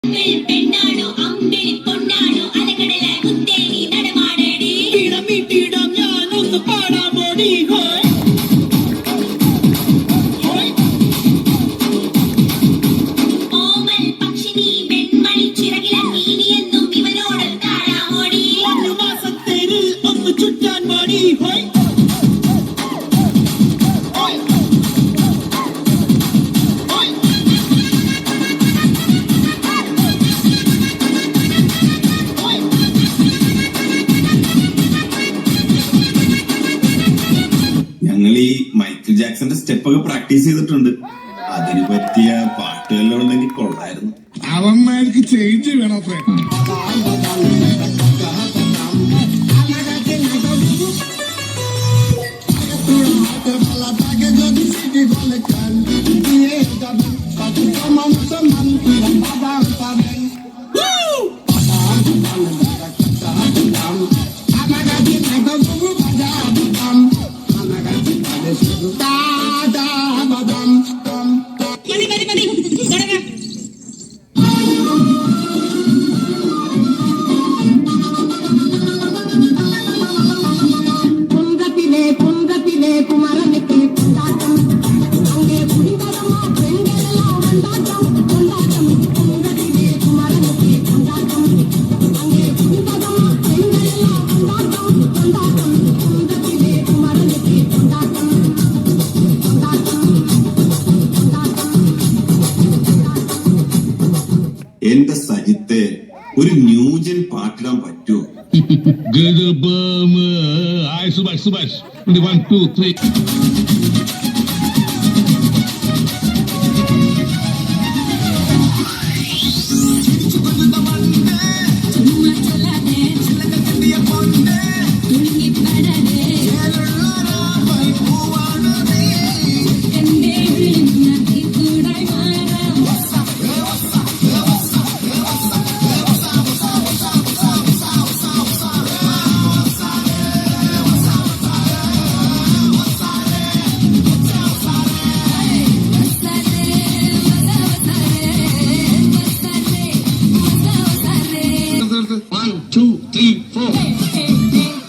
പെണ്ണാണോ അമ്പിളി പൊന്നാണോ അലകടലായി കുത്തേനി നടമാടേടി ഇടമിട്ടിടം ഞാനൊന്ന് പാടാമോടി ഓമൽ പക്ഷിനി വെൺമണി ചിറകിലങ്ങി ഇനിയെന്നും ഇവനോട് താഴാമോടി ഒരു മാസത്തേരിൽ ഒന്ന് ചുറ്റാൻ മോടി ഞങ്ങൾ ഈ മൈക്കിൾ ജാക്സന്റെ സ്റ്റെപ്പൊക്കെ പ്രാക്ടീസ് ചെയ്തിട്ടുണ്ട്. അതിന് പറ്റിയ പാട്ടുകളെല്ലാം ഉണ്ടെങ്കിൽ കൊള്ളായിരുന്നു. അവന്മാർക്ക് ചേഞ്ച് വേണം. എന്റെ സജിത്തെ ഒരു ന്യൂജൻ പാട്ടിടാൻ പറ്റുമോ? സുഭാഷ് 1 2 3 1 2 3 4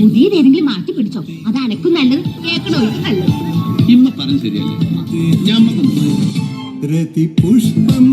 പുതിയതേതെങ്കിലും മാറ്റി പിടിച്ചോ. അത് അനക്കും നല്ലത്, കേൾക്കണോ നല്ലത്. ഇമ്മ പറഞ്ഞ ശരിയല്ലേ? ഞാൻ രതി പുഷ്പം